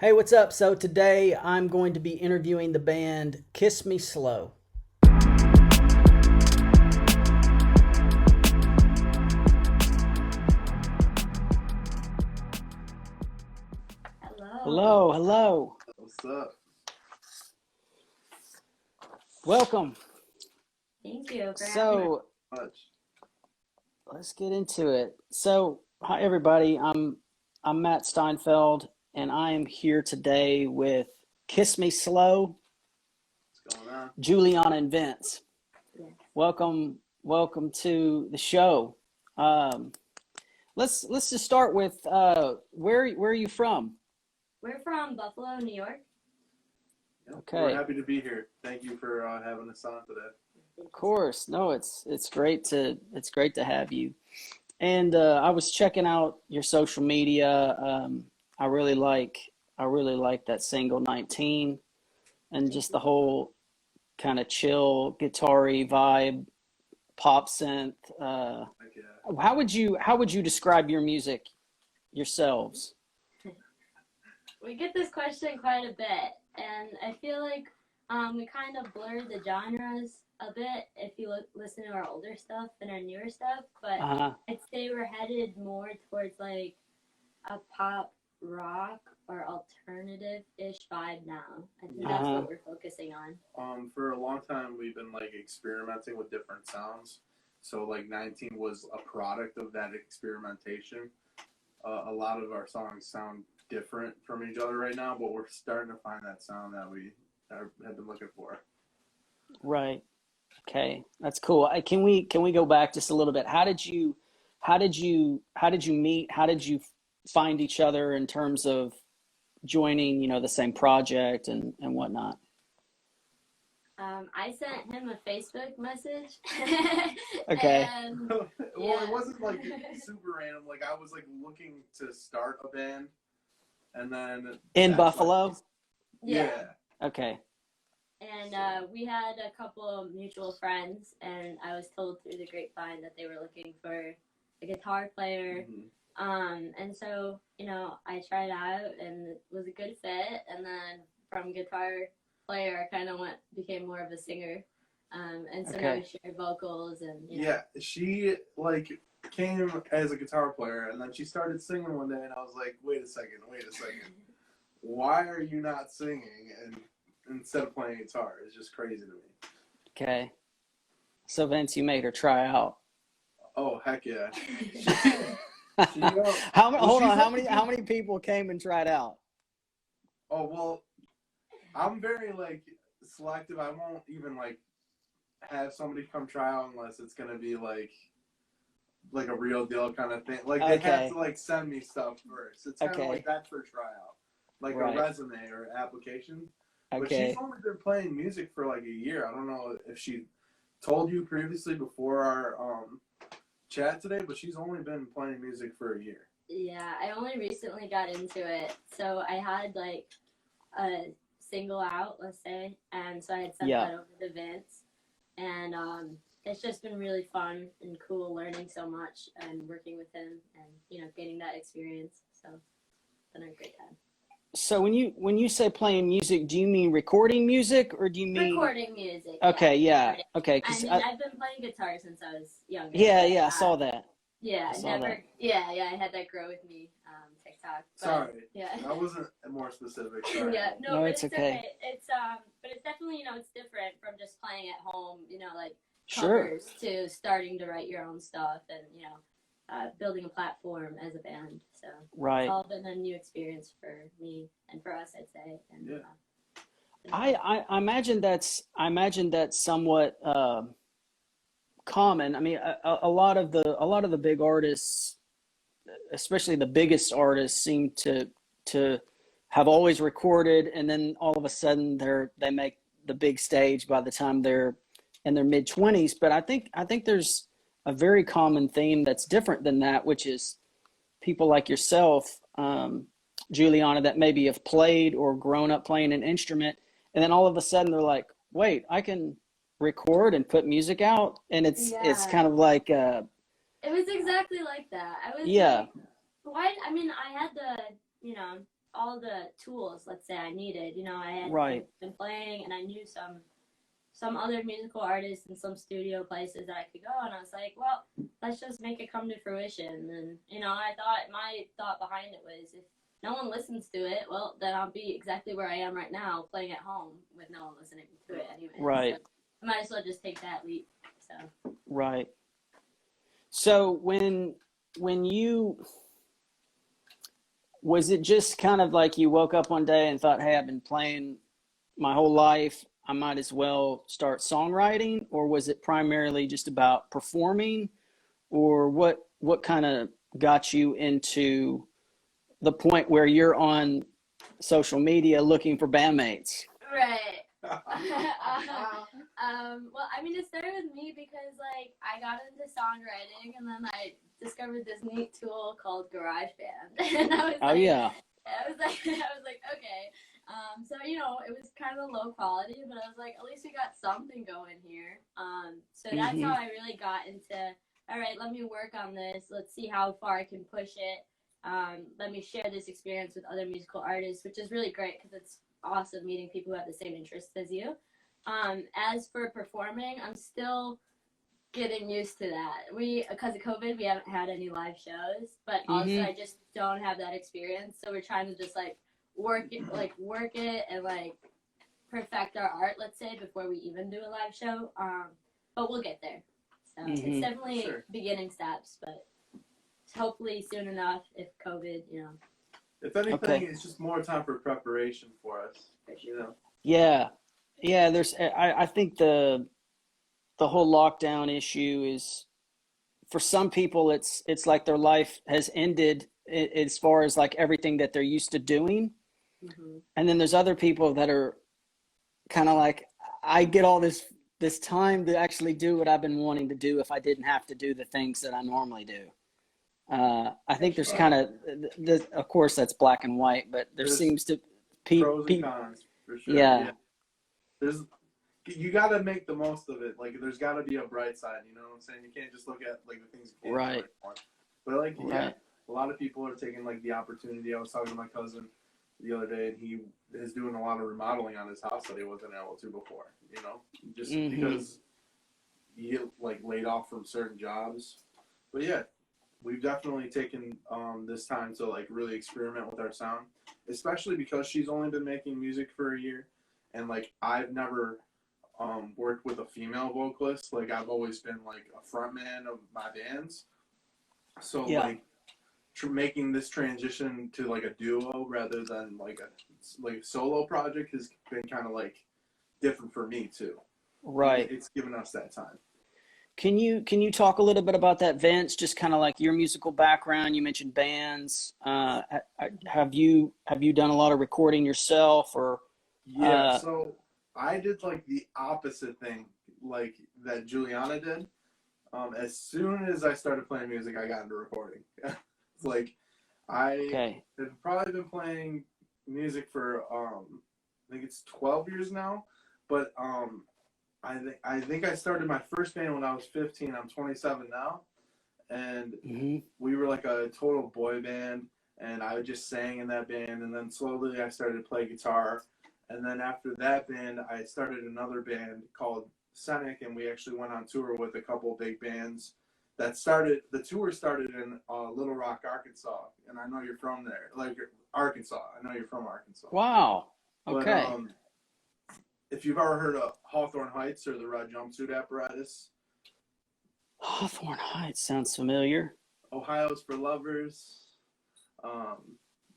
Hey, what's up? So today I'm going to be interviewing the band Kiss Me Slow. Hello. Hello, hello. What's up? Welcome. Thank you for having me. So Much. let's get into it. So, hi everybody. I'm Matt Steinfeld, and I am here today with Kiss Me Slow, What's going on? Juliana and Vince. Yes. Welcome to the show. Um, let's just start with where are you from? We're from Buffalo, New York. Yep. Okay. We're happy to be here. Thank you for having us on today. Of course. No, it's great to have you. And I was checking out your social media. I really like that single 19 and just the whole kind of chill guitar-y vibe, pop synth. Like, How would you describe your music yourselves? We get this question quite a bit, and I feel like we kind of blurred the genres a bit if you listen to our older stuff and our newer stuff, but I'd say we're headed more towards like a pop rock or alternative-ish vibe now. I think that's what we're focusing on. for a long time, we've been like experimenting with different sounds. So like 19 was a product of that experimentation. A lot of our songs sound different from each other right now, but we're starting to find that sound that we have been looking for. Right. Okay, that's cool. Can we go back just a little bit? How did you meet? How did you find each other in terms of joining, the same project and whatnot? I sent him a Facebook message. Okay. And, Well, yeah. it wasn't like super random. Like I was like looking to start a band, and then In Buffalo? Yeah. Okay. And we had a couple of mutual friends, and I was told through the grapevine that they were looking for a guitar player. Mm-hmm. And so, I tried out, and it was a good fit. And then from guitar player, I kind of became more of a singer. And so now we share vocals, and Yeah, she like came as a guitar player, and then she started singing one day, and I was like, wait a second, why are you not singing and instead of playing guitar? It's just crazy to me. Okay. So Vince, you made her try out. Oh heck yeah! How many people came and tried out? Oh well, I'm very like selective. I won't even like have somebody come try out unless it's gonna be like a real deal kind of thing. Like they have to like send me stuff first. It's kind of like that for tryout, like a resume or application. But she's only been playing music for like a year. I don't know if she told you previously before our chat today, but she's only been playing music for a year. Yeah, I only recently got into it. So I had like a single out, let's say, and so I had sent that over to Vince. And it's just been really fun and cool learning so much and working with him and, getting that experience. So it's been a great time. So when you say playing music, do you mean recording music or do you mean recording music? Okay, yeah. Okay, I mean, I've been playing guitar since I was younger. Yeah, I saw that. Yeah, I had that grow with me TikTok. But, Sorry. Yeah. I wasn't more specific. Sorry. Yeah, no, but it's okay. It's but it's definitely, it's different from just playing at home, like Sure. covers to starting to write your own stuff and, building a platform as a band. So it's all been a new experience for me and for us, I'd say. And, yeah. I imagine that's somewhat common. I mean, a lot of the big artists, especially the biggest artists, seem to have always recorded, and then all of a sudden they make the big stage by the time they're in their mid-20s. But I think there's a very common theme that's different than that, which is people like yourself, Juliana, that maybe have played or grown up playing an instrument, and then all of a sudden they're like, wait, I can record and put music out, and it's kind of like it was exactly like that. I was like, why? I mean, I had the all the tools, let's say, I needed. You know, I had Right. been playing, and I knew some other musical artists and some studio places that I could go, and I was like, well, let's just make it come to fruition. And you know, my thought behind it was, if no one listens to it, well, then I'll be exactly where I am right now, playing at home with no one listening to it anyway. Right. So I might as well just take that leap. So. Right. So when you, was it just kind of like you woke up one day and thought, hey, I've been playing my whole life, I might as well start songwriting? Or was it primarily just about performing? Or what kind of got you into the point where you're on social media looking for bandmates? Right. Well, I mean, it started with me because, like, I got into songwriting, and then I discovered this neat tool called GarageBand, and I was Oh like, yeah. I was like, okay. So you know, it was kind of low quality, but I was like, at least we got something going here. So that's how I really got into. All right, let me work on this. Let's see how far I can push it. Let me share this experience with other musical artists, which is really great because it's awesome meeting people who have the same interests as you. As for performing, I'm still getting used to that. Because of COVID, we haven't had any live shows, but also I just don't have that experience. So we're trying to just like work it and like perfect our art, let's say, before we even do a live show. But we'll get there. So it's definitely beginning steps, but hopefully soon enough if COVID, you know. If anything, it's just more time for preparation for us, you know. Yeah. There's, I think the whole lockdown issue is, for some people, it's like their life has ended as far as like everything that they're used to doing. And then there's other people that are kind of like, I get all this time to actually do what I've been wanting to do if I didn't have to do the things that I normally do. I think there's kind of course that's black and white, but there's seems to pros and cons for sure. Yeah. You got to make the most of it. Like, there's got to be a bright side. You know what I'm saying? You can't just look at like the things you can't do. But like, a lot of people are taking like the opportunity. I was talking to my cousin the other day, and he is doing a lot of remodeling on his house that he wasn't able to before. You know, just because you get like laid off from certain jobs. But yeah, we've definitely taken this time to like really experiment with our sound, especially because she's only been making music for a year, and like I've never worked with a female vocalist. Like, I've always been like a frontman of my bands. So like making this transition to like a duo rather than like a solo project has been kind of like different for me too. Right. It's given us that time. Can you talk a little bit about that, Vince? Just kind of like your musical background. You mentioned bands. Have you done a lot of recording yourself, or? Yeah. So I did like the opposite thing, like that Juliana did. As soon as I started playing music, I got into recording. It's like I have probably been playing music for I think it's 12 years now, but I think I started my first band when I was 15. I'm 27 now, and we were like a total boy band, and I just sang in that band, and then slowly I started to play guitar, and then after that band, I started another band called Scenic, and we actually went on tour with a couple of big bands. The tour started in Little Rock, Arkansas, and I know you're from there, like Arkansas. I know you're from Arkansas. Wow. Okay. But, if you've ever heard of Hawthorne Heights or the Red Jumpsuit Apparatus. Hawthorne Heights sounds familiar. Ohio's for Lovers.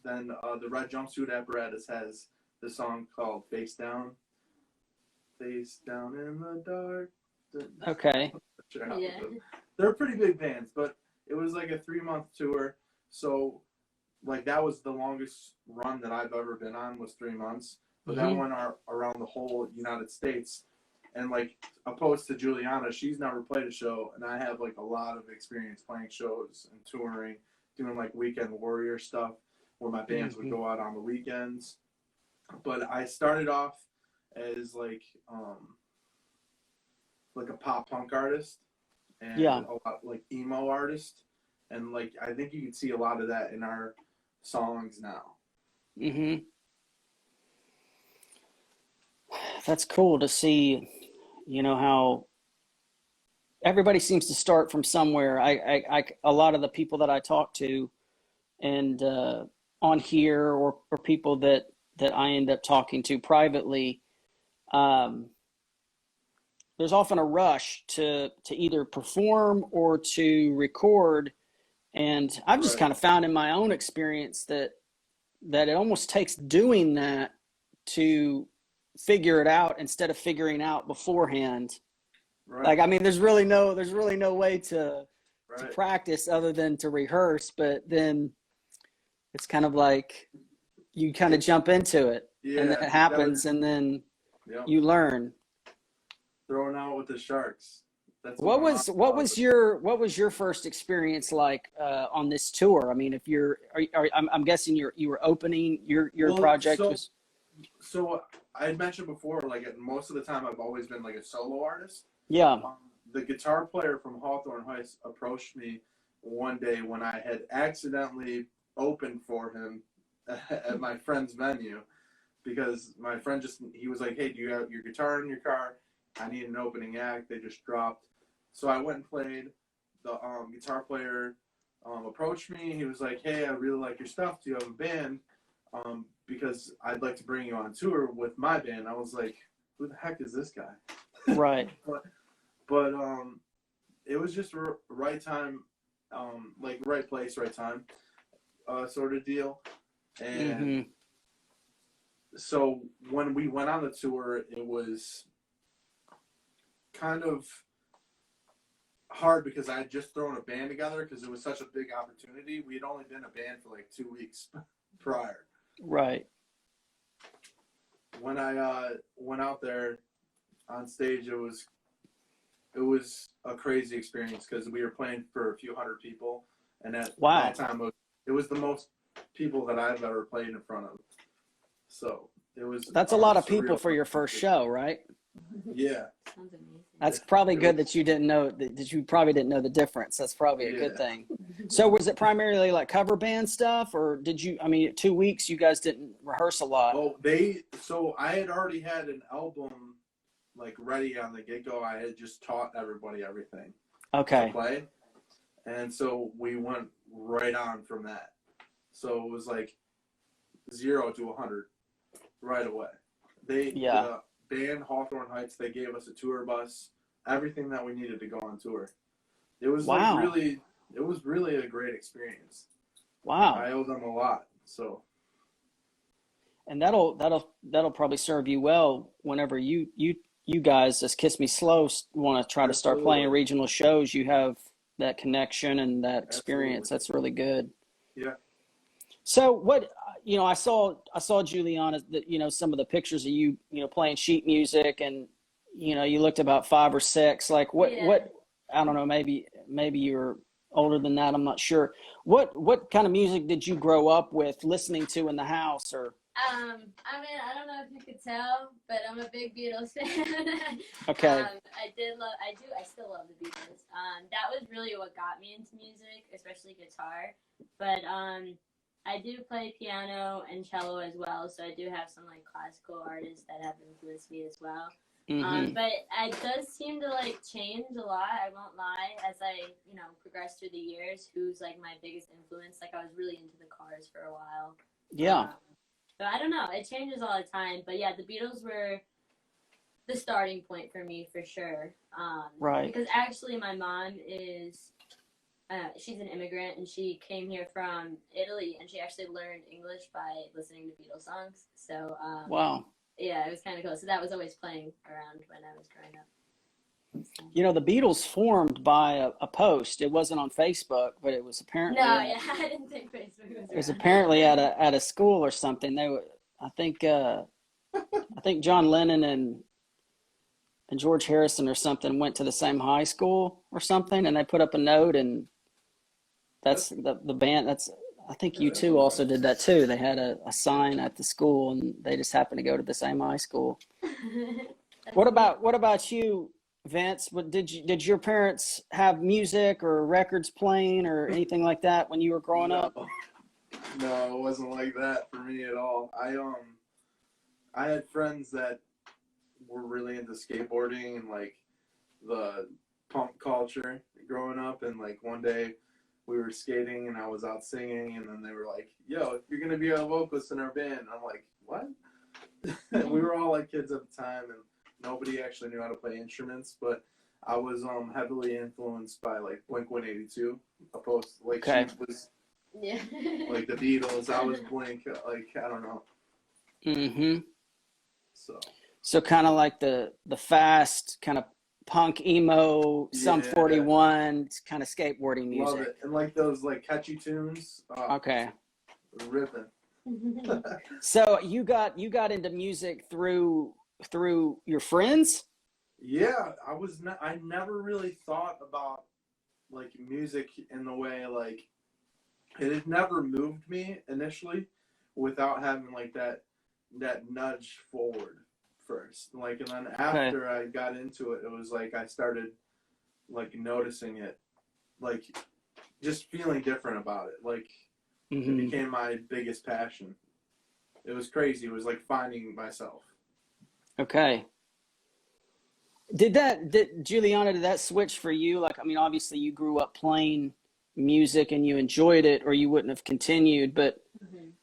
Then the Red Jumpsuit Apparatus has the song called Face Down. Face down in the dark. Okay. Yeah. They're pretty big bands, but it was like a 3-month tour. So like that was the longest run that I've ever been on, was 3 months. But that went around the whole United States. And like opposed to Juliana, she's never played a show, and I have like a lot of experience playing shows and touring, doing like weekend warrior stuff where my bands would go out on the weekends. But I started off as like a pop punk artist and a lot like emo artist, and like I think you can see a lot of that in our songs now. Mm-hmm. That's cool to see, how everybody seems to start from somewhere. A lot of the people that I talk to and on here or people that I end up talking to privately, um, there's often a rush to either perform or to record. And I've just Right. kind of found in my own experience that it almost takes doing that to figure it out instead of figuring out beforehand. Right. Like, I mean, there's really no way to Right. practice other than to rehearse, but then it's kind of like you kind of jump into it, and then it happens, and then you learn. Throwing out with the sharks. That's What was your first experience like on this tour? I mean, if I'm guessing you were opening your project was. So I had mentioned before, like most of the time I've always been like a solo artist. Yeah. The guitar player from Hawthorne Heights approached me one day when I had accidentally opened for him at my friend's venue, because my friend he was like, "Hey, do you have your guitar in your car? I need an opening act. They just dropped." So I went and played. The guitar player approached me. He was like, "Hey, I really like your stuff. Do you have a band? Because I'd like to bring you on tour with my band." I was like, "Who the heck is this guy?" Right. But it was just right time, like right place, right time, sort of deal. And so when we went on the tour, it was kind of hard because I had just thrown a band together because it was such a big opportunity. We had only been a band for like 2 weeks prior. Right. When I went out there on stage, it was a crazy experience because we were playing for a few hundred people, and at that time it was the most people that I've ever played in front of. So it was. That's a lot of people for your first show, right? Yeah. Sounds amazing. That's probably good that you didn't know that you probably didn't know the difference. That's probably a good thing. So was it primarily like cover band stuff, or did you? I mean, 2 weeks you guys didn't rehearse a lot. Oh, so I had already had an album like ready on the get-go. I had just taught everybody everything to play, and so we went right on from that. So it was like 0 to 100 right away. The band Hawthorne Heights, they gave us a tour bus, everything that we needed to go on tour. It was really a great experience. Wow. I owe them a lot. So. And that'll probably serve you well whenever you guys, as Kiss Me Slow, want to try to start playing regional shows. You have that connection and that experience. That's really good. Yeah. So what, I saw Juliana, some of the pictures of you, playing sheet music, and, you looked about 5 or 6. Like what, I don't know, maybe you're older than that. I'm not sure. What kind of music did you grow up with listening to in the house, or? I mean, I don't know if you could tell, but I'm a big Beatles fan. Okay. I still love the Beatles. That was really what got me into music, especially guitar. But I do play piano and cello as well, so I do have some like classical artists that have influenced me as well. Mm-hmm. But it does seem to like change a lot. I won't lie. As I progress through the years, who's like my biggest influence? Like I was really into the Cars for a while. Yeah. But I don't know. It changes all the time. But yeah, the Beatles were the starting point for me for sure. Right. Because actually, my mom is. She's an immigrant, and she came here from Italy, and she actually learned English by listening to Beatles songs. So, wow. Yeah, it was kind of cool. So that was always playing around when I was growing up. So. The Beatles formed by a post. It wasn't on Facebook, but it was apparently. No, I didn't think Facebook was. It was apparently at a school or something. They were, I think John Lennon and George Harrison or something went to the same high school or something, and they put up a note, and that's the band. I think U2 also did that too. They had a sign at the school, and they just happened to go to the same high school. What about you, Vince? Did your parents have music or records playing or anything like that when you were growing up? No, it wasn't like that for me at all. I had friends that were really into skateboarding and like the punk culture growing up, and like one day we were skating and I was out singing, and then they were like, "Yo, you're gonna be a vocalist in our band." And I'm like, "What?" We were all like kids at the time, and nobody actually knew how to play instruments, but I was heavily influenced by like Blink-182, opposed like Okay. she was Yeah. like the Beatles. I was Blink, like I don't know. Mm-hmm. So So kind of like the fast kind of punk emo, Sum Yeah. 41 kind of skateboarding music. love it, and like those like catchy tunes. Okay. Ripping. So you got into music through your friends? Yeah, I never really thought about like music in the way like it had never moved me initially without having like that nudge forward first. Like, and then after I got into it, it was like I started like noticing it, like just feeling different about it. Like it became my biggest passion. It was crazy. It was like finding myself. Okay. Juliana, did that switch for you? Like, I mean, obviously you grew up playing music and you enjoyed it, or you wouldn't have continued. But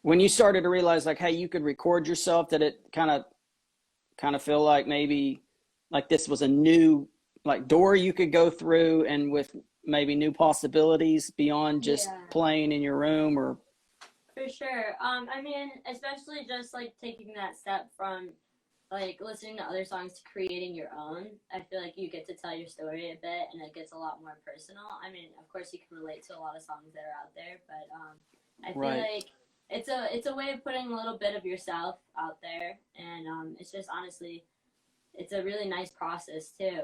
when you started to realize like, hey, you could record yourself, did it kind of feel like maybe like this was a new like door you could go through, and with maybe new possibilities beyond just playing in your room? Or For sure. I mean, especially just like taking that step from like listening to other songs to creating your own. I feel like you get to tell your story a bit, and it gets a lot more personal. I mean, of course, you can relate to a lot of songs that are out there, but I feel like it's a way of putting a little bit of yourself out there, and it's just honestly, it's a really nice process too.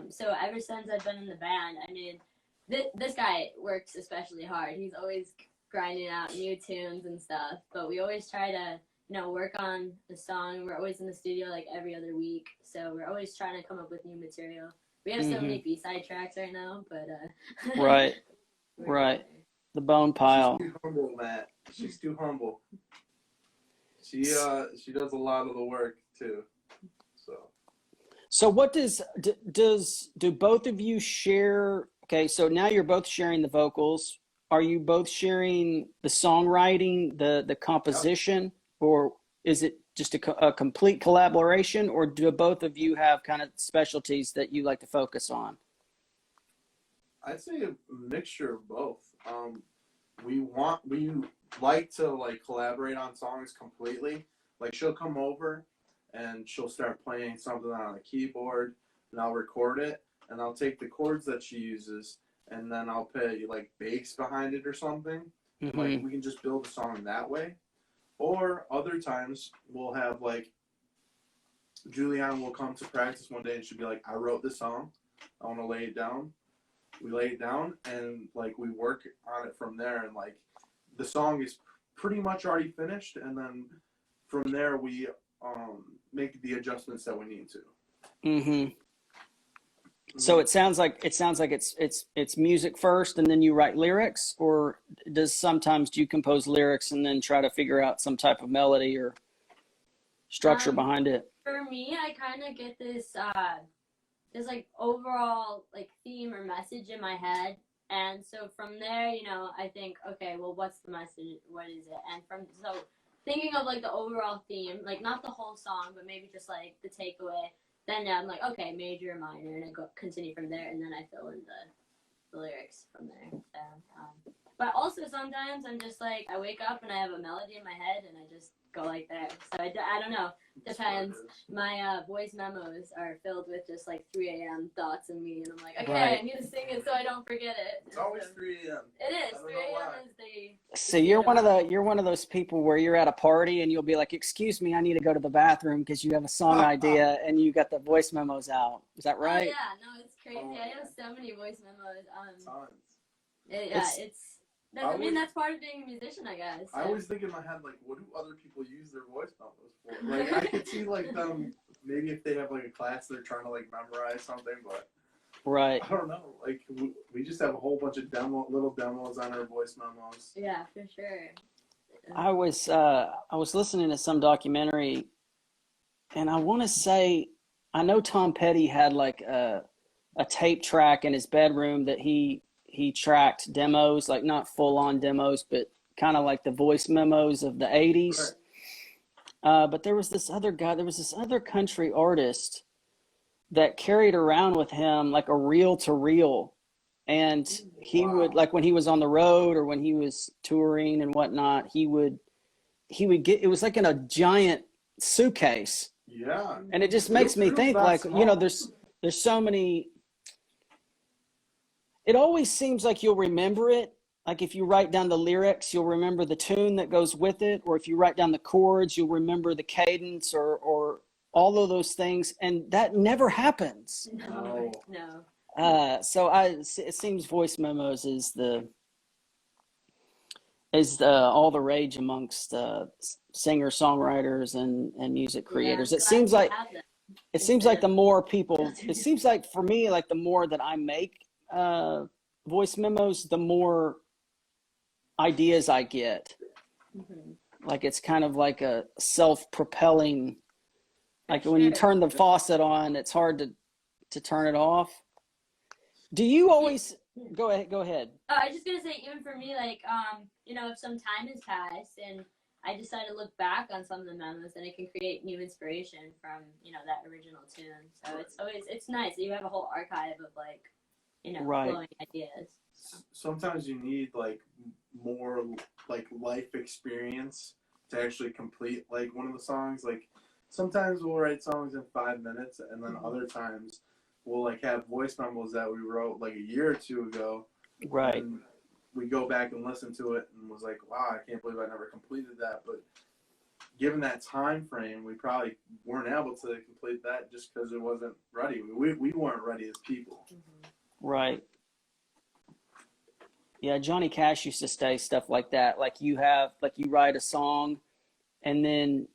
So ever since I've been in the band, I mean, this guy works especially hard. He's always grinding out new tunes and stuff, but we always try to work on the song. We're always in the studio like every other week, so we're always trying to come up with new material. We have so many B-side tracks right now, but right. The bone pile. She's too humble, Matt. She's too humble. She does a lot of the work too. So what do both of you share? Okay, so now you're both sharing the vocals. Are you both sharing the songwriting, the composition, or is it just a complete collaboration, or do both of you have kind of specialties that you like to focus on? I'd say a mixture of both. We like to like collaborate on songs completely. Like she'll come over and she'll start playing something on a keyboard, and I'll record it, and I'll take the chords that she uses, and then I'll put like bass behind it or something. And, like we can just build a song that way. Or other times we'll have like Juliana will come to practice one day and she'll be like, "I wrote this song. I want to lay it down." We lay it down and like we work on it from there, and like the song is pretty much already finished, and then from there we make the adjustments that we need to. So it sounds like it's music first, and then you write lyrics, or do you compose lyrics and then try to figure out some type of melody or structure behind it? For me, I kind of get this like overall like theme or message in my head, and so from there, I think, okay, well, what's the message? What is it? And so thinking of like the overall theme, like not the whole song, but maybe just like the takeaway. Then I'm like, okay, major, minor, and I continue from there, and then I fill in the lyrics from there. So, but also sometimes I'm just like, I wake up and I have a melody in my head, and I just go like that. So I don't know. Depends. My voice memos are filled with just like 3 a.m. thoughts in me, and I'm like, okay, I need to sing it so I don't forget it. It's always 3 a.m. It is. 3 a.m. is the. So you're one of those people where you're at a party and you'll be like, "Excuse me, I need to go to the bathroom," because you have a song idea and you got the voice memos out. Is that right? Oh, yeah, no, it's crazy. I have so many voice memos. I mean, that's part of being a musician, I guess. So. I always think in my head, like, what do other people use their voice memos for? Like, I could see, like, them, maybe if they have, like, a class they're trying to, like, memorize something, but right. I don't know. Like, we just have a whole bunch of little demos on our voice memos. Yeah, for sure. I was listening to some documentary, and I want to say I know Tom Petty had like a tape track in his bedroom that he tracked demos, like not full on demos, but kind of like the voice memos of the 80s. But there was this other guy, there was this other country artist that carried around with him like a reel to reel. And he would, like when he was on the road or when he was touring and whatnot, he would get, it was like in a giant suitcase. Yeah. And it just makes me think like, you know, there's so many, it always seems like you'll remember it. Like if you write down the lyrics, you'll remember the tune that goes with it. Or if you write down the chords, you'll remember the cadence or all of those things. And that never happens. No. So it seems voice memos is all the rage amongst singer songwriters and music creators. It seems like the more people, it seems like for me, like the more that I make voice memos, the more ideas I get. Like it's kind of like a self-propelling, like when you turn the faucet on, it's hard to turn it off. Do you always go ahead? I was just gonna say, even for me, like you know, if some time has passed and I decide to look back on some of the memos, then it can create new inspiration from, you know, that original tune. So it's nice that you have a whole archive of like, you know, flowing ideas. Sometimes you need like more like life experience to actually complete like one of the songs. Like sometimes we'll write songs in 5 minutes, and then other times we'll like have voice memos that we wrote like a year or two ago. Right. And we go back and listen to it and was like, wow, I can't believe I never completed that. But given that time frame, we probably weren't able to complete that just because it wasn't ready. We weren't ready as people. Right. Yeah, Johnny Cash used to say stuff like that. Like you write a song and then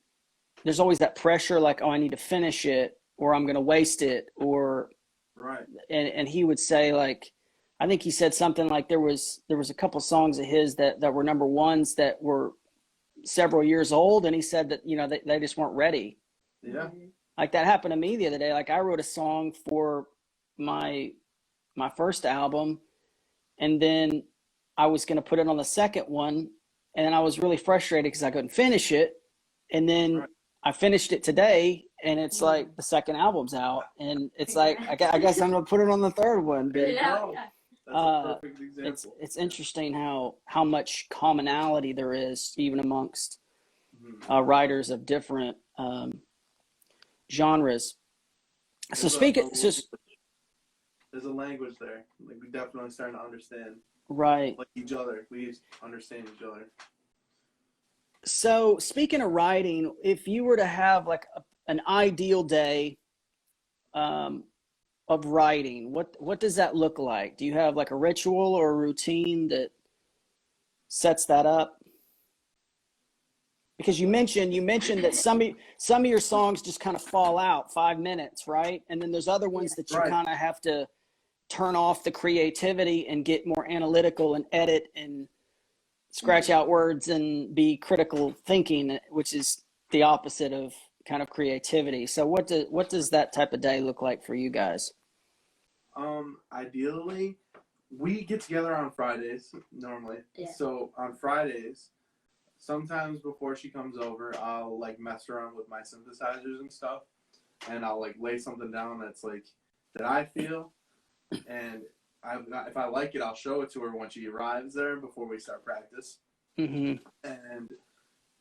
there's always that pressure like, oh, I need to finish it or I'm going to waste it or right. And he would say like, I think he said something like there was a couple songs of his that were number ones that were several years old. And he said that, you know, they just weren't ready. Yeah. Like that happened to me the other day. Like I wrote a song for my first album and then I was going to put it on the second one. And then I was really frustrated because I couldn't finish it. And then I finished it today and it's like the second album's out and it's like, I guess I'm going to put it on the third one. But That's a perfect example. It's interesting how much commonality there is even amongst writers of different genres. So there's a language there. Like we definitely starting to understand. Right. Like each other. We understand each other. So speaking of writing, if you were to have like an ideal day of writing, what does that look like? Do you have like a ritual or a routine that sets that up? Because you mentioned that some of your songs just kind of fall out 5 minutes, right? And then there's other ones that you kind of have to turn off the creativity and get more analytical and edit and scratch out words and be critical thinking, which is the opposite of kind of creativity. So what does that type of day look like for you guys? Ideally, we get together on Fridays normally. Yeah. So on Fridays, sometimes before she comes over, I'll like mess around with my synthesizers and stuff, and I'll like lay something down that's like that I feel, and if I like it, I'll show it to her when she arrives there before we start practice. And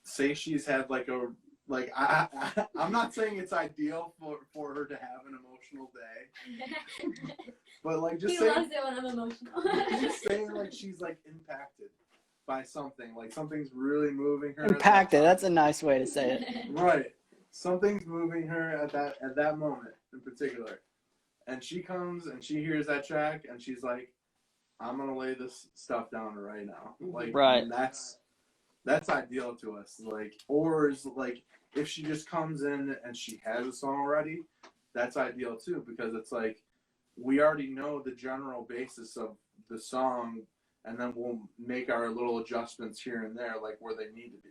say she's had like I'm not saying it's ideal for her to have an emotional day, but like just saying, loves it when I'm emotional. Just saying like she's like impacted by something, like something's really moving her. Impacted. That's a nice way to say it. Right. Something's moving her at that moment in particular. And she comes and she hears that track and she's like, I'm gonna lay this stuff down right now. Like that's ideal to us. Like, or is like if she just comes in and she has a song ready, that's ideal too, because it's like we already know the general basis of the song and then we'll make our little adjustments here and there, like where they need to be.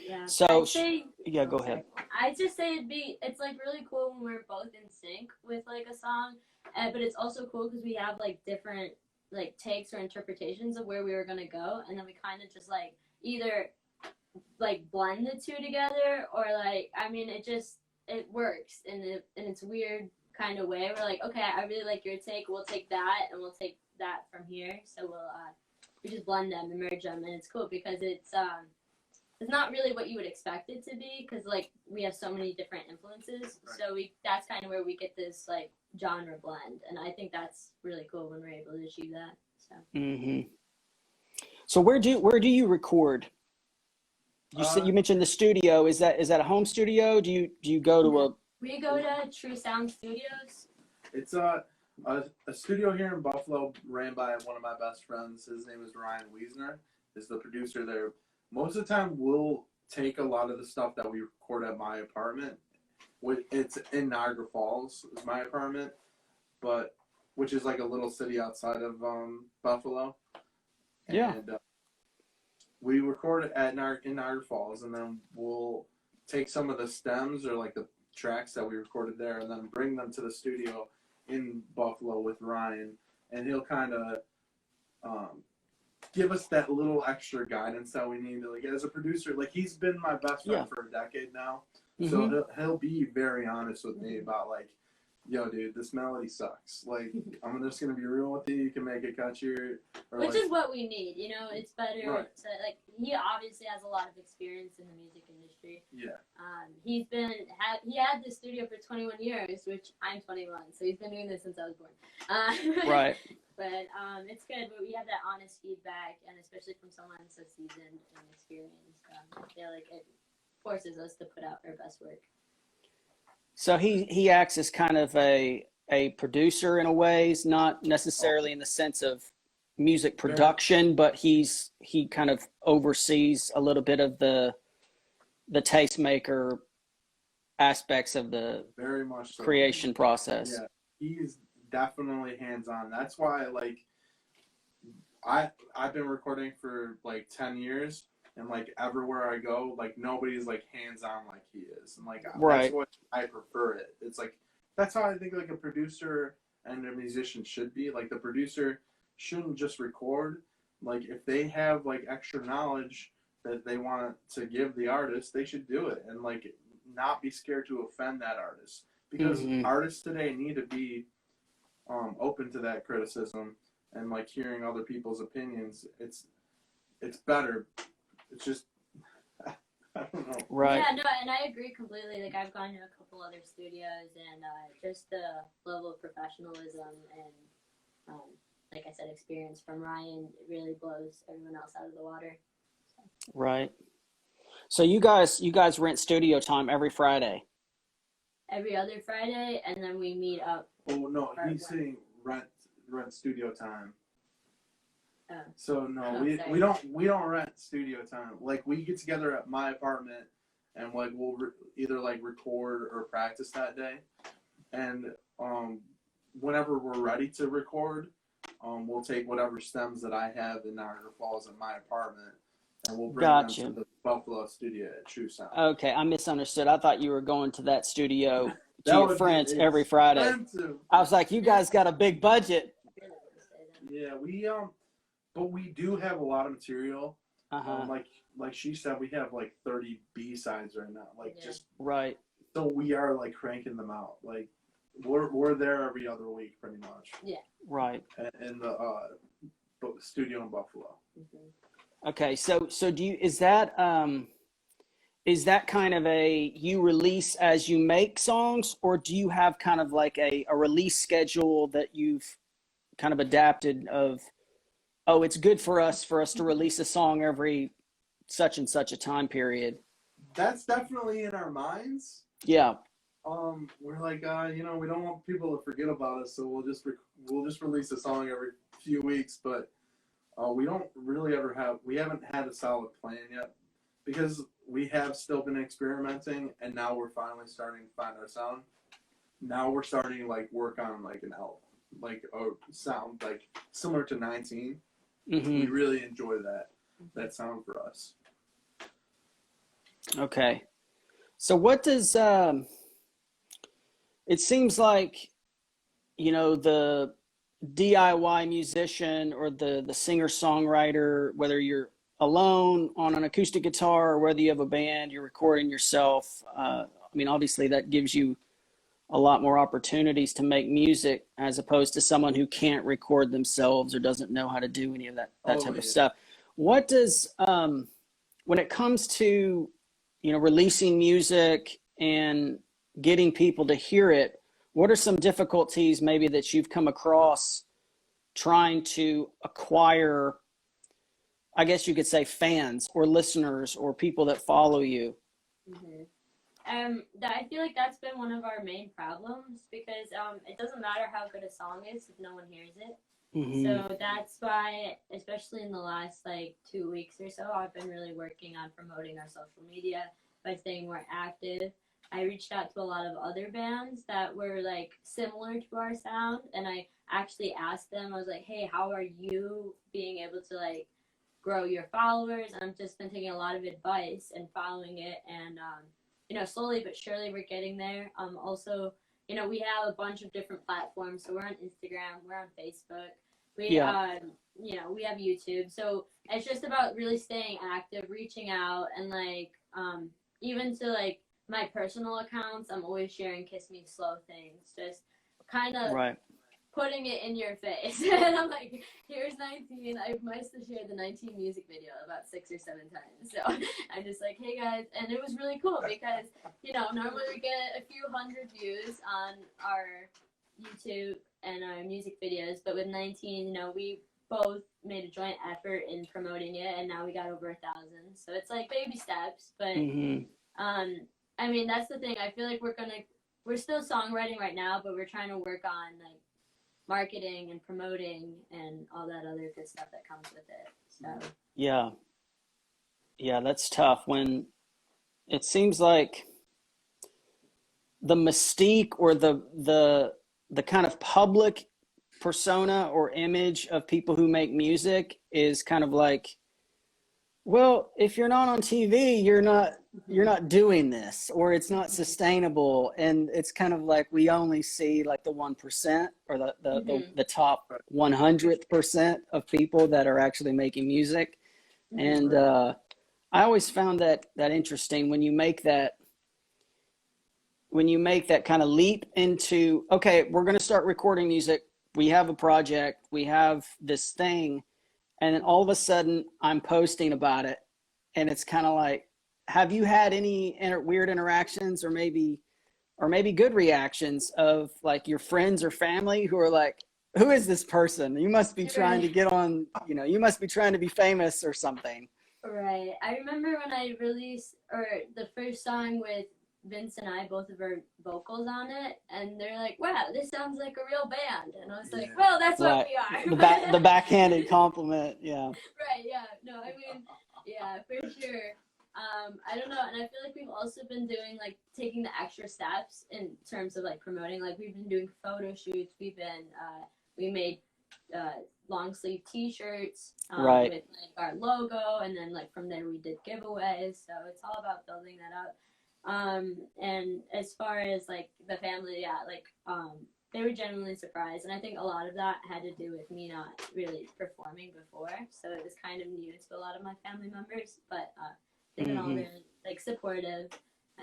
Yeah. So, I'd say, yeah, go ahead. I'd just say it's like really cool when we're both in sync with like a song, but it's also cool because we have like different like takes or interpretations of where we were gonna go, and then we kind of just like either like blend the two together, or like I mean it works in its weird kind of way. We're like, okay, I really like your take, we'll take that and we'll take that from here, so we just blend them and merge them, and it's cool because it's not really what you would expect it to be, because like we have so many different influences. Right. So that's kind of where we get this like genre blend, and I think that's really cool when we're able to achieve that. So. Mm-hmm. So where do you record? You mentioned the studio. Is that a home studio? Do you go to a? We go to True Sound Studios. It's a studio here in Buffalo, ran by one of my best friends. His name is Ryan Wiesner. Is the producer there. Most of the time, we'll take a lot of the stuff that we record at my apartment. It's in Niagara Falls, is my apartment, but which is like a little city outside of Buffalo. Yeah. And we record in Niagara Falls, and then we'll take some of the stems or like the tracks that we recorded there, and then bring them to the studio in Buffalo with Ryan, and he'll kind of give us that little extra guidance that we need. Like as a producer, like he's been my best friend for a decade now, so he'll be very honest with me about like, yo, dude, this melody sucks. Like I'm just gonna be real with you. You can make it catchier, which is what we need. You know, it's better to like. He obviously has a lot of experience in the music industry. Yeah. He had the studio for 21 years, which I'm 21, so he's been doing this since I was born. Right. But it's good. But we have that honest feedback, and especially from someone so seasoned and experienced, I feel like it forces us to put out our best work. So he acts as kind of a producer in a ways, not necessarily in the sense of music production, but he kind of oversees a little bit of the tastemaker aspects of the very much so. Creation process. Yeah, he's definitely hands-on. That's why like I've been recording for like 10 years, and like everywhere I go, like nobody's like hands-on like he is, and like that's what I prefer it. It's like that's how I think like a producer and a musician should be. Like the producer shouldn't just record. Like if they have like extra knowledge that they want to give the artist, they should do it, and like not be scared to offend that artist, because artists today need to be open to that criticism and like hearing other people's opinions. It's better. It's just I don't know. Right. Yeah, no, and I agree completely. Like I've gone to a couple other studios, and just the level of professionalism and like I said, experience from Ryan really blows everyone else out of the water. So. Right. So you guys rent studio time every Friday? Every other Friday, and then we meet up. Oh no, he's saying rent studio time. Oh. So no, we don't rent studio time. Like we get together at my apartment, and like we'll either like record or practice that day, and whenever we're ready to record, we'll take whatever stems that I have in Niagara Falls in my apartment, and we'll bring them to the Buffalo studio at True Sound. Okay, I misunderstood. I thought you were going to that studio to your friends every Friday. I was like, you guys got a big budget. Yeah, but we do have a lot of material. Like she said, we have like 30 B-sides right now. Like just right. So we are like cranking them out. Like we're there every other week, pretty much. Yeah. Right. In the studio in Buffalo. Mm-hmm. Okay, so is that kind of a you release as you make songs, or do you have kind of like a release schedule that you've kind of adapted of, oh, it's good for us to release a song every such and such a time period? That's definitely in our minds. Yeah. We're like, we don't want people to forget about us, so we'll just release a song every few weeks, but we don't really we haven't had a solid plan yet, because we have still been experimenting, and now we're finally starting to find our sound. Now we're starting to like work on like an album. like a sound like similar to 19. Mm-hmm. We really enjoy that sound for us. Okay. So what does it seems like, you know, the DIY musician or the singer-songwriter, whether you're alone on an acoustic guitar or whether you have a band, you're recording yourself. I mean, obviously that gives you a lot more opportunities to make music as opposed to someone who can't record themselves or doesn't know how to do any of that type of stuff. What does, when it comes to, you know, releasing music and getting people to hear it, what are some difficulties maybe that you've come across trying to acquire, I guess you could say, fans or listeners or people that follow you? Mm-hmm. I feel like that's been one of our main problems because it doesn't matter how good a song is if no one hears it. Mm-hmm. So that's why, especially in the last like 2 weeks or so, I've been really working on promoting our social media by staying more active. I reached out to a lot of other bands that were like similar to our sound, and I actually asked them, I was like, hey, how are you being able to like grow your followers? And I've just been taking a lot of advice and following it, and you know, slowly but surely we're getting there. Also, you know, we have a bunch of different platforms. So we're on Instagram, we're on Facebook, you know, we have YouTube. So it's just about really staying active, reaching out, and like even to like my personal accounts, I'm always sharing Kiss Me Slow things, just kind of putting it in your face. And I'm like, here's 19. I must have shared the 19 music video about 6 or 7 times. So I'm just like, hey guys. And it was really cool because, you know, normally we get a few hundred views on our YouTube and our music videos, but with 19, you know, we both made a joint effort in promoting it, and now we got over 1,000. So it's like baby steps, but I mean, that's the thing. I feel like we're still songwriting right now, but we're trying to work on like marketing and promoting and all that other good stuff that comes with it. So yeah, that's tough when it seems like the mystique or the kind of public persona or image of people who make music is kind of like, well, if you're not on TV, you're not doing this, or it's not sustainable. And it's kind of like we only see like the 1% or the top 100% of people that are actually making music. And I always found that interesting when you make that kind of leap into, okay, we're going to start recording music. We have a project, we have this thing. And then all of a sudden I'm posting about it, and it's kind of like, have you had any weird interactions or maybe good reactions of like your friends or family who are like, who is this person? You must be trying to get on, you know, you must be trying to be famous or something. Right. I remember when I released the first song with Vince and I, both of our vocals on it, and they're like, wow, this sounds like a real band. And I was like, well, that's what we are. The backhanded compliment. Yeah. Right. Yeah. No, I mean, yeah, for sure. I don't know. And I feel like we've also been doing like taking the extra steps in terms of like promoting. Like we've been doing photo shoots. We made long sleeve t-shirts with like our logo, and then like from there we did giveaways. So it's all about building that up. And as far as like the family, they were genuinely surprised, and I think a lot of that had to do with me not really performing before, so it was kind of new to a lot of my family members, but they've been all really like supportive.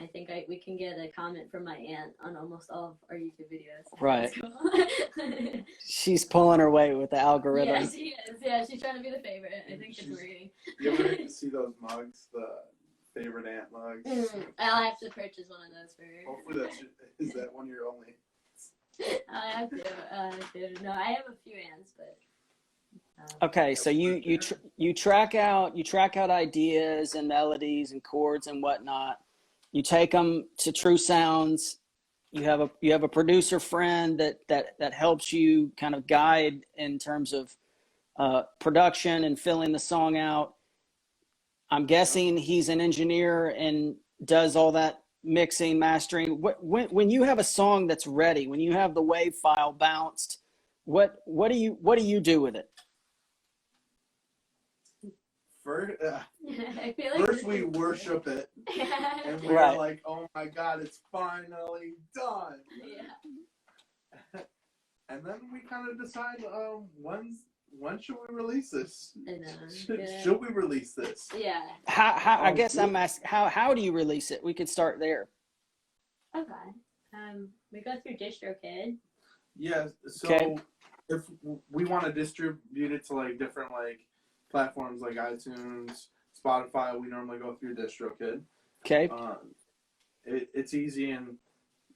I think we can get a comment from my aunt on almost all of our YouTube videos. Right. She's pulling her weight with the algorithm. Yeah, she is. Yeah, she's trying to be the favorite. I think it's working. You ever see those mugs, the favorite aunt mugs? I'll have to purchase one of those for her. Hopefully is that one your only? I have to. No, I have a few aunts, but. Okay, so you track out ideas and melodies and chords and whatnot. You take them to True Sounds. You have a producer friend that helps you kind of guide in terms of production and filling the song out. I'm guessing he's an engineer and does all that mixing, mastering. When you have a song that's ready, when you have the wave file bounced, What do you do with it? First, I feel like first we worship it, and we're Right. like, "Oh my God, it's finally done!" Yeah. And then we kind of decide, when should we release this? I know. Should we release this? Yeah. How I guess good. I'm asking how do you release it? We could start there. Okay. We go through DistroKid. Yeah. So Okay. if we want to distribute it to like different like platforms like iTunes, Spotify, we normally go through DistroKid. Okay. It's easy, and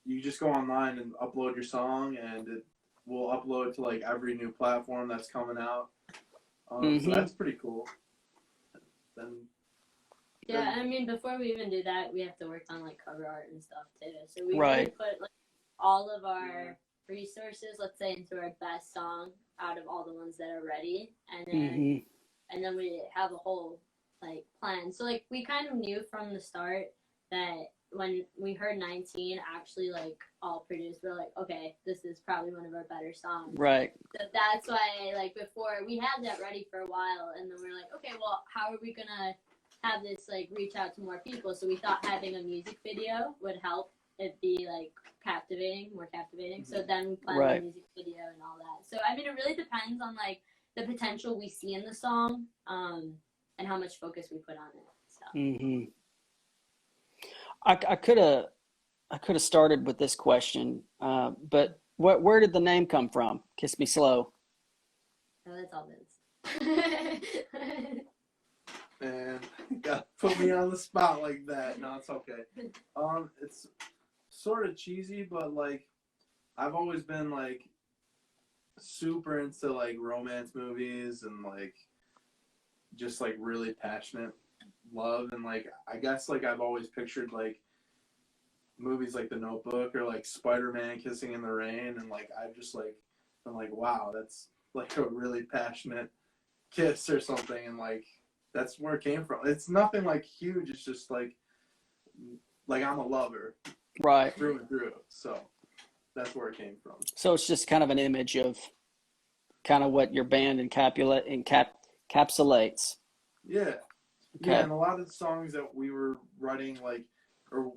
you just go online and upload your song, and it will upload to like every new platform that's coming out. So that's pretty cool. Yeah, I mean, before we even do that, we have to work on like cover art and stuff too. So we Right. really put like all of our resources, let's say, into our best song out of all the ones that are ready, and then we have a whole like plan. So like we kind of knew from the start that when we heard 19 actually like all produced, we're like, okay, this is probably one of our better songs. Right. So that's why like before we had that ready for a while, and then we're like, okay, well, how are we gonna have this like reach out to more people? So we thought having a music video would help it be like more captivating. So then we planned Right. the music video and all that. So I mean, it really depends on like the potential we see in the song, and how much focus we put on it. So. I could have started with this question, but where did the name come from? Kiss Me Slow. Oh, that's all Vince. And got put me on the spot like that. No, it's okay. It's sort of cheesy, but like I've always been like super into like romance movies and like just like really passionate love, and like I guess like I've always pictured like movies like The Notebook or like Spider-Man kissing in the rain, and like I've just like been like, wow, that's like a really passionate kiss or something, and like that's where it came from. It's nothing like huge. It's just like I'm a lover, Right. through and through. So that's where it came from. So it's just kind of an image of kind of what your band encapsulates. Yeah. Okay. Yeah, and a lot of the songs that we were writing, like, or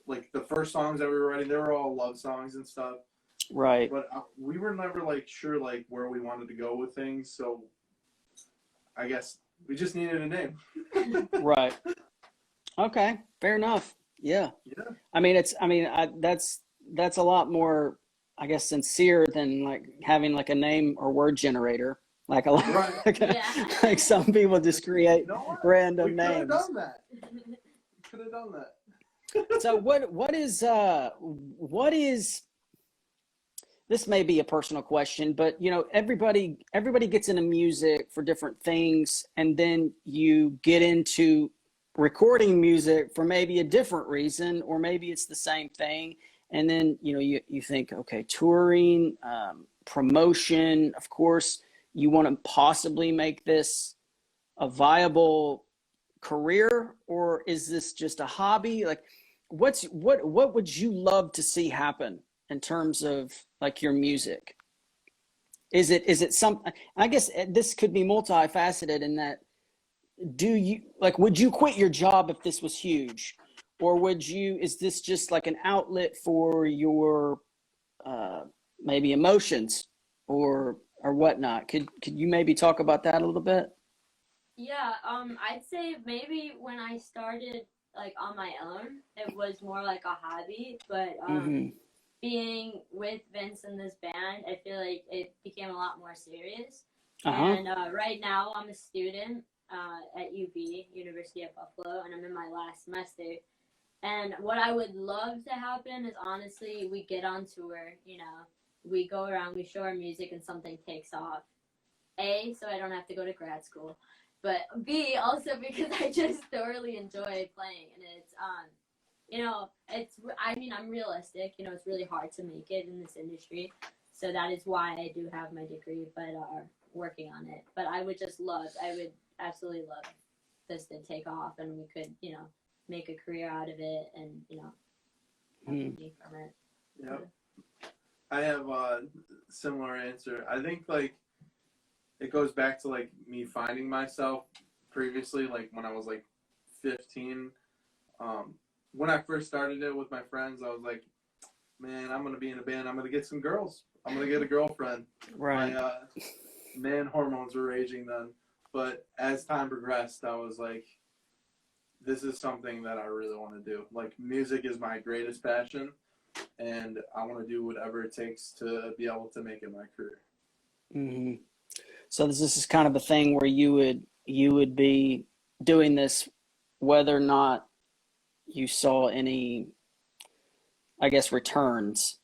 like the first songs that we were writing, they were all love songs and stuff. Right. But we were never like sure like where we wanted to go with things, so I guess we just needed a name. Right. Okay. Fair enough. Yeah. Yeah. I mean, that's a lot more, I guess, sincere than like having like a name or word generator. Like a lot, Right. like some people just create You know what? random We names. could have done that. So what is this may be a personal question, but you know, everybody gets into music for different things, and then you get into recording music for maybe a different reason, or maybe it's the same thing. And then, you know, you think, okay, touring, promotion, of course, you want to possibly make this a viable career, or is this just a hobby? Like, what would you love to see happen in terms of like your music? Is it something? I guess this could be multifaceted in that. Would you quit your job if this was huge, or is this just like an outlet for your maybe emotions or whatnot? Could you maybe talk about that a little bit? Yeah, I'd say maybe when I started like on my own, it was more like a hobby, but being with Vince in this band, I feel like it became a lot more serious. And right now I'm a student at UB, University of Buffalo, and I'm in my last semester. And what I would love to happen is honestly we get on tour, you know, we go around, we show our music, and something takes off. A, so I don't have to go to grad school, but B, also because I just thoroughly enjoy playing, and it's you know, I mean, I'm realistic, you know, it's really hard to make it in this industry, so that is why I do have my degree, but working on it. But I would absolutely love this to take off, and we could, you know, make a career out of it, and you know, from it. Yep. I have a similar answer. I think like it goes back to like me finding myself previously, like when I was like 15. When I first started it with my friends, I was like, man, I'm gonna be in a band. I'm gonna get some girls. I'm gonna get a girlfriend. Right. My man hormones were raging then. But as time progressed, I was like, this is something that I really want to do. Like, music is my greatest passion, and I want to do whatever it takes to be able to make it my career. Mm-hmm. So this is kind of a thing where you would be doing this whether or not you saw any, I guess, returns.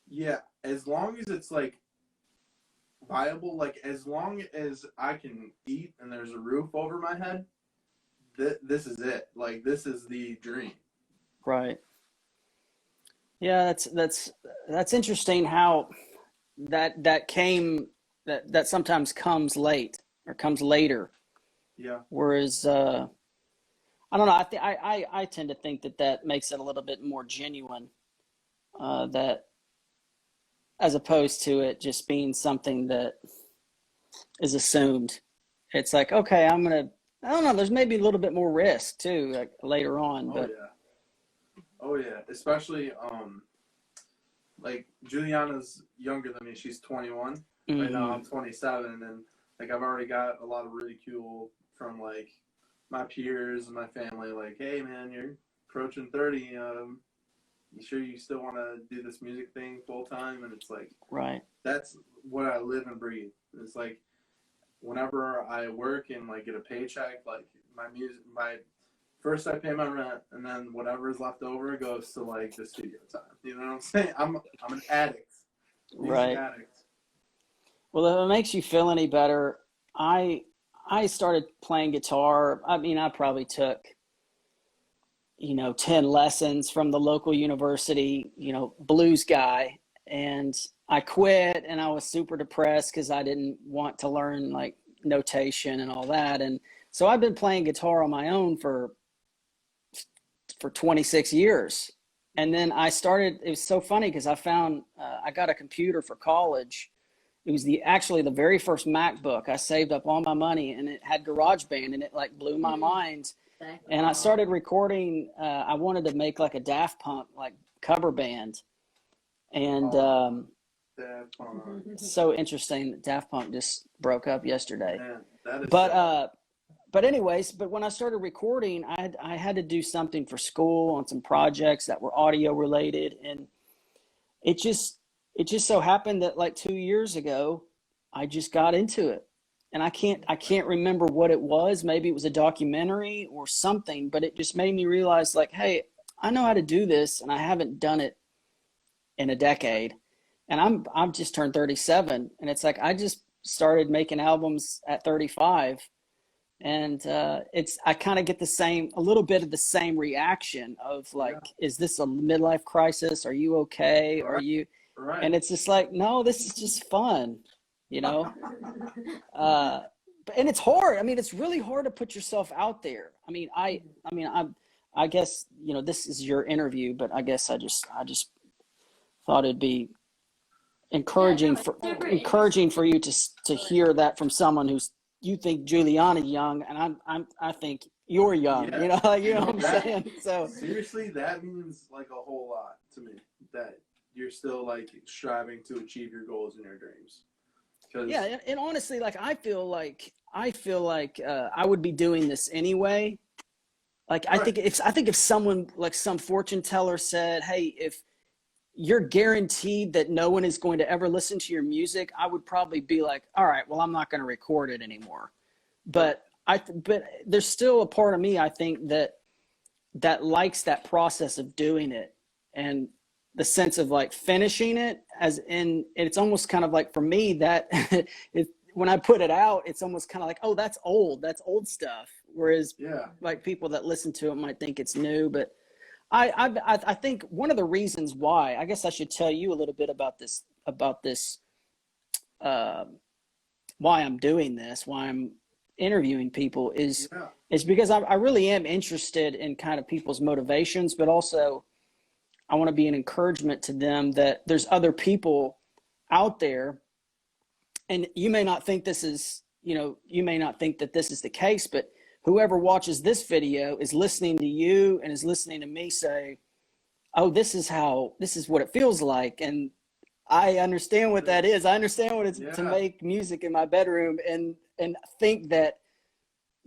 Yeah, as long as it's like viable, like as long as I can eat and there's a roof over my head, this is it. Like, this is the dream. Right. Yeah, that's interesting how that came that sometimes comes late or comes later. Yeah. Whereas I don't know. I tend to think that makes it a little bit more genuine. That as opposed to it just being something that is assumed. It's like, okay, I don't know, there's maybe a little bit more risk too, like later on. But Oh yeah. Especially like Juliana's younger than me. She's 21. mm-hmm. Right now I'm 27, and like I've already got a lot of ridicule from like my peers and my family, like, hey man, you're approaching 30. You sure you still want to do this music thing full time? And it's like, right. That's what I live and breathe. It's like whenever I work and like get a paycheck, like my first I pay my rent, and then whatever's left over goes to like the studio time. You know what I'm saying? I'm an addict, Right. addict. Well, if it makes you feel any better, I started playing guitar. I mean, I probably took 10 lessons from the local university, blues guy, and I quit, and I was super depressed because I didn't want to learn like notation and all that. And so I've been playing guitar on my own for 26 years. And then it was so funny because I found, I got a computer for college. It was actually the very first MacBook. I saved up all my money, and it had GarageBand, and it like blew my mind. And I started recording. I wanted to make like a Daft Punk like cover band, and Daft Punk. so interesting that Daft Punk just broke up yesterday. Man, that is but anyways, when I started recording, I had to do something for school on some projects that were audio related, and it just so happened that like 2 years ago, I just got into it. And I can't remember what it was. Maybe it was a documentary or something, but it just made me realize like, hey, I know how to do this, and I haven't done it in a decade. And I'm just turned 37, and it's like I just started making albums at 35, and I kind of get a little bit of the same reaction of like, is this a midlife crisis? Are you okay? Right. Are you? right. And it's just like, no, this is just fun. And it's hard. I mean, it's really hard to put yourself out there. I mean, I guess, this is your interview, but I guess I just thought it'd be encouraging for you to hear that from someone you think Juliana young, and I think you're young. Yeah. You know what I'm saying? So seriously, that means like a whole lot to me, that you're still like striving to achieve your goals and your dreams. Yeah, and honestly, like I feel like I would be doing this anyway. Like I think if someone, like some fortune teller said, "Hey, if you're guaranteed that no one is going to ever listen to your music," I would probably be like, "All right, well, I'm not going to record it anymore." But there's still a part of me, I think, that likes that process of doing it, and the sense of like finishing it, it's almost kind of like, for me, that when I put it out, it's almost kind of like, oh, that's old stuff. Whereas like people that listen to it might think it's new. But I think one of the reasons why, I guess I should tell you a little bit about this, why I'm doing this, why I'm interviewing people is because I really am interested in kind of people's motivations, but also I want to be an encouragement to them that there's other people out there. And you may not think this is, you may not think that this is the case, but whoever watches this video is listening to you and is listening to me say, oh, this is what it feels like. And I understand what that is. I understand what it's to make music in my bedroom and think that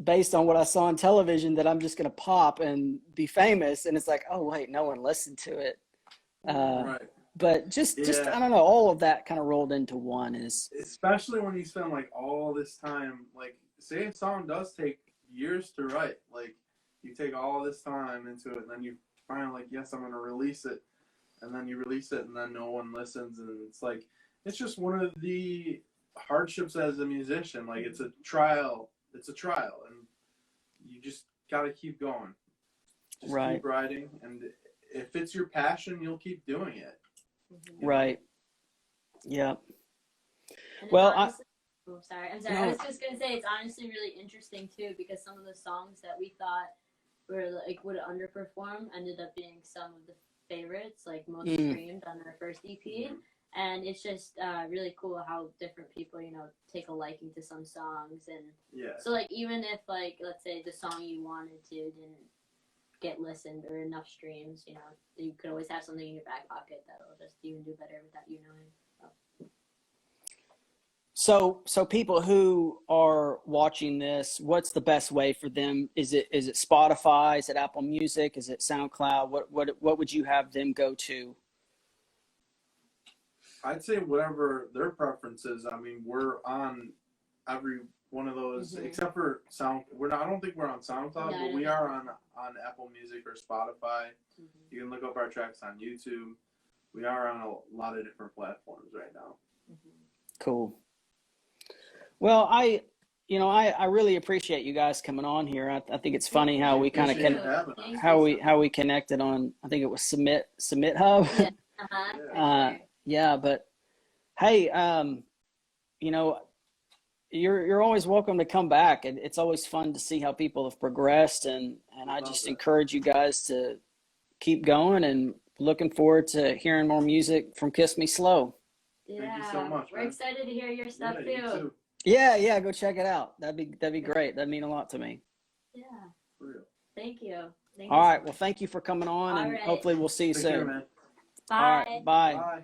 based on what I saw on television that I'm just going to pop and be famous. And it's like, oh, wait, no one listened to it. Right. But just I don't know, all of that kind of rolled into one is. Especially when you spend like all this time, like say a song does take years to write. Like you take all this time into it and then you finally like, yes, I'm going to release it. And then you release it and then no one listens. And it's like, it's just one of the hardships as a musician. Like it's a trial. And you just got to keep going. Just keep writing. And if it's your passion, you'll keep doing it. Right. Yeah. Well, I'm sorry. No. I was just going to say, it's honestly really interesting too, because some of the songs that we thought were like would underperform ended up being some of the favorites, like most streamed on our first EP. And it's just really cool how different people, take a liking to some songs. And so like, even if like, let's say the song you wanted to didn't get listened or enough streams, you could always have something in your back pocket that'll just even do better without you knowing. So people who are watching this, what's the best way for them? Is it Spotify? Is it Apple Music? Is it SoundCloud? What would you have them go to? I'd say whatever their preference is. I mean, we're on every one of those except for Sound. I don't think we're on SoundCloud, but we are on Apple Music or Spotify. You can look up our tracks on YouTube. We are on a lot of different platforms right now. Cool. Well, I really appreciate you guys coming on here. I think it's funny how we kind of how we connected on. I think it was Submit Hub. Yeah, but hey, you're always welcome to come back. And it's always fun to see how people have progressed, and I just encourage you guys to keep going, and looking forward to hearing more music from Kiss Me Slow. Thank you so much. We're excited to hear your stuff too. Yeah, go check it out. That'd be great. That'd mean a lot to me. Yeah. For real. Thank you. All right. Well, thank you for coming on, and hopefully we'll see you soon. Care, man. Bye. All right. Bye.